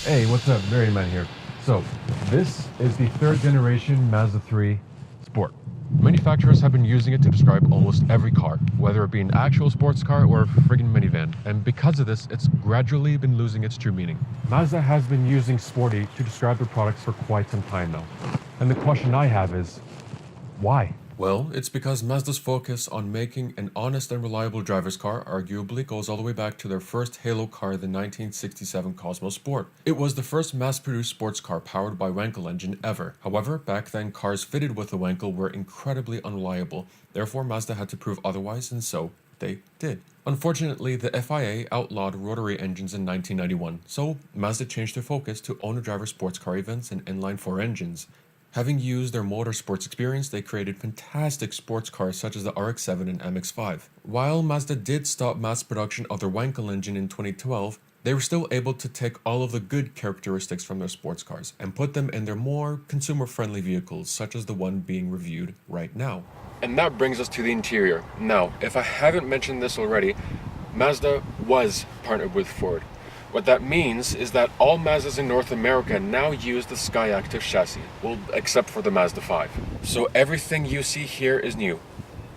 Hey, what's up? Merryman here. So, this is the third generation Mazda 3 Sport. Manufacturers have been using it to describe almost every car, whether it be an actual sports car or a friggin' minivan. And because of this, it's gradually been losing its true meaning. Mazda has been using sporty to describe their products for quite some time now. And the question I have is, why? Well, it's because Mazda's focus on making an honest and reliable driver's car arguably goes all the way back to their first halo car, the 1967 Cosmo Sport. It was the first mass-produced sports car powered by Wankel engine ever. However, back then cars fitted with the Wankel were incredibly unreliable, therefore Mazda had to prove otherwise, and so they did. Unfortunately, the FIA outlawed rotary engines in 1991, so Mazda changed their focus to owner-driver sports car events and inline-4 engines. Having used their motorsports experience, they created fantastic sports cars such as the RX-7 and MX-5. While Mazda did stop mass production of their Wankel engine in 2012, they were still able to take all of the good characteristics from their sports cars and put them in their more consumer-friendly vehicles, such as the one being reviewed right now. And that brings us to the interior. Now, if I haven't mentioned this already, Mazda was partnered with Ford. What that means is that all Mazdas in North America now use the Skyactiv chassis, well, except for the Mazda 5. So everything you see here is new.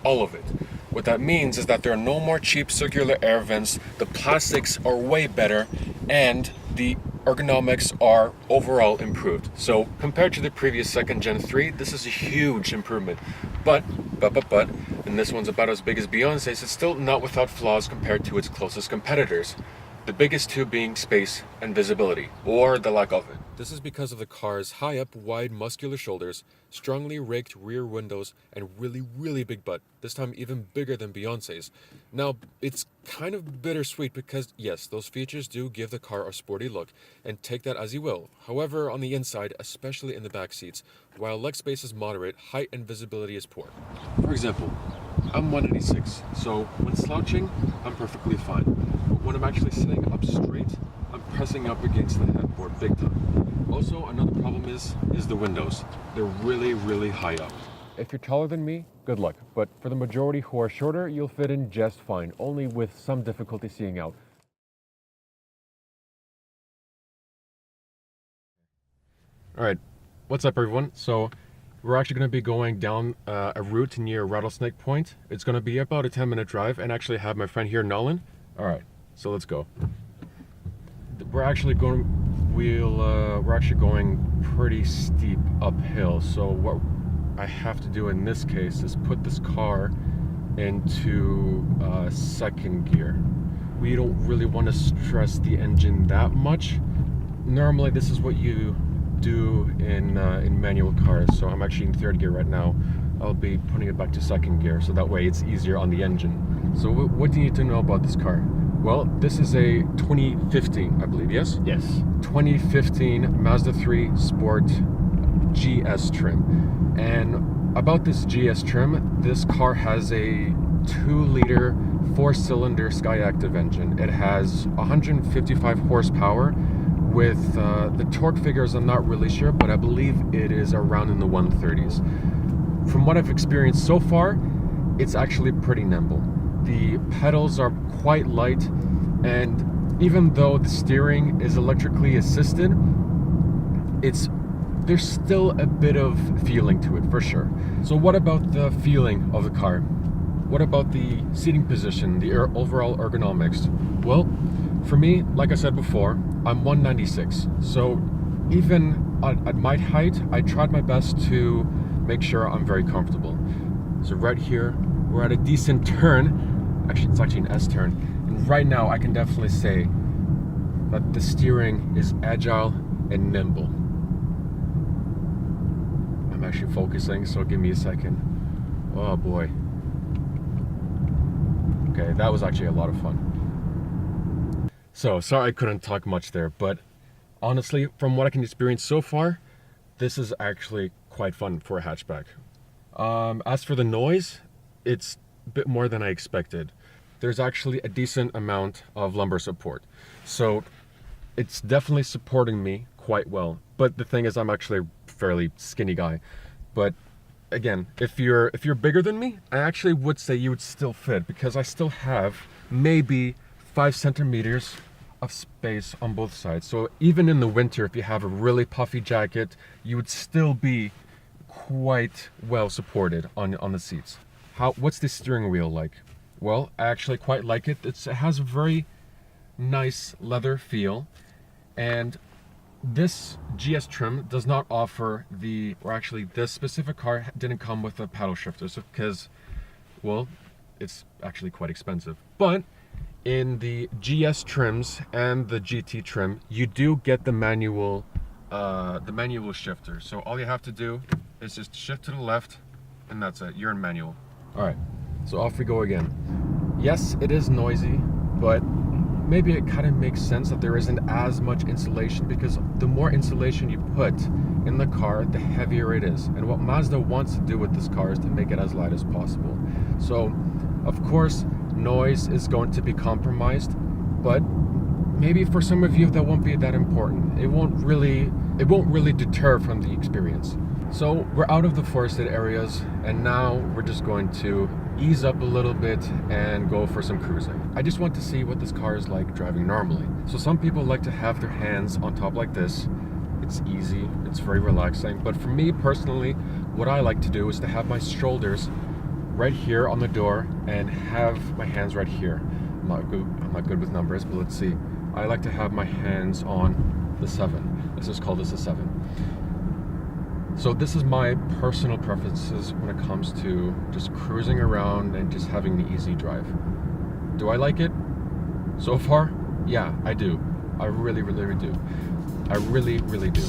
All of it. What that means is that there are no more cheap circular air vents, the plastics are way better, and the ergonomics are overall improved. So compared to the previous second Gen 3, this is a huge improvement. But, and this one's about as big as Beyonce's, it's still not without flaws compared to its closest competitors. The biggest two being space and visibility, or the lack of it. This is because of the car's high up, wide, muscular shoulders, strongly raked rear windows, and really big butt, this time even bigger than Beyonce's. Now, it's kind of bittersweet because, yes, those features do give the car a sporty look, and take that as you will. However, on the inside, especially in the back seats, while leg space is moderate, height and visibility is poor. For example, I'm 186, so when slouching, I'm perfectly fine. But when I'm actually sitting up straight, I'm pressing up against the headboard big time. Also, another problem is the windows. They're really high up. If you're taller than me, good luck. But for the majority who are shorter, you'll fit in just fine, only with some difficulty seeing out. Alright, what's up everyone? So, we're actually going to be going down a route near Rattlesnake Point. It's going to be about a 10-minute drive, and actually have my friend here, Nolan. Alright, so let's go. We're actually going pretty steep uphill, so what I have to do in this case is put this car into second gear. We don't really want to stress the engine that much. Normally this is what you do in manual cars, so I'm actually in third gear right now. I'll be putting it back to second gear, so that way it's easier on the engine. So what do you need to know about this car? Well, this is a 2015, I believe, yes? Yes. 2015 Mazda 3 Sport GS trim. And about this GS trim, this car has a 2-liter 4-cylinder Skyactiv engine. It has 155 horsepower with the torque figures I'm not really sure, but I believe it is around in the 130s. From what I've experienced so far, it's actually pretty nimble. The pedals are quite light, and even though the steering is electrically assisted, there's still a bit of feeling to it for sure. So what about the feeling of the car? What about the seating position, the overall ergonomics? Well, for me, like I said before, I'm 196, so even at my height, I tried my best to make sure I'm very comfortable. So right here, we're at a decent turn. Actually, it's actually an S-turn. And right now, I can definitely say that the steering is agile and nimble. I'm actually focusing, so give me a second. Oh boy. Okay, that was actually a lot of fun. So, sorry I couldn't talk much there, but honestly, from what I can experience so far, this is actually quite fun for a hatchback. As for the noise, it's a bit more than I expected. There's actually a decent amount of lumbar support, so it's definitely supporting me quite well. But the thing is, I'm actually a fairly skinny guy. But again, if you're bigger than me, I actually would say you would still fit, because I still have maybe 5 centimeters of space on both sides. So even in the winter, if you have a really puffy jacket, you would still be quite well supported on the seats. What's the steering wheel like? Well, I actually quite like it. It has a very nice leather feel, and this GS trim does not offer this specific car didn't come with a paddle shifter, so because, well, it's actually quite expensive. But in the GS trims and the GT trim, you do get the manual shifter. So all you have to do is just shift to the left, and that's it. You're in manual. All right, so off we go again. Yes, it is noisy, but maybe it kind of makes sense that there isn't as much insulation, because the more insulation you put in the car, the heavier it is. And what Mazda wants to do with this car is to make it as light as possible. So, of course, noise is going to be compromised, but maybe for some of you that won't be that important. It won't really deter from the experience. So we're out of the forested areas, and now we're just going to ease up a little bit and go for some cruising. I just want to see what this car is like driving normally. So some people like to have their hands on top like this. It's easy, it's very relaxing. But for me personally, what I like to do is to have my shoulders right here on the door and have my hands right here. I'm not good with numbers, but let's see. I like to have my hands on the 7. Let's just call this a 7. So this is my personal preferences when it comes to just cruising around and just having the easy drive. Do I like it? So far, yeah, I do. I really do. I really do.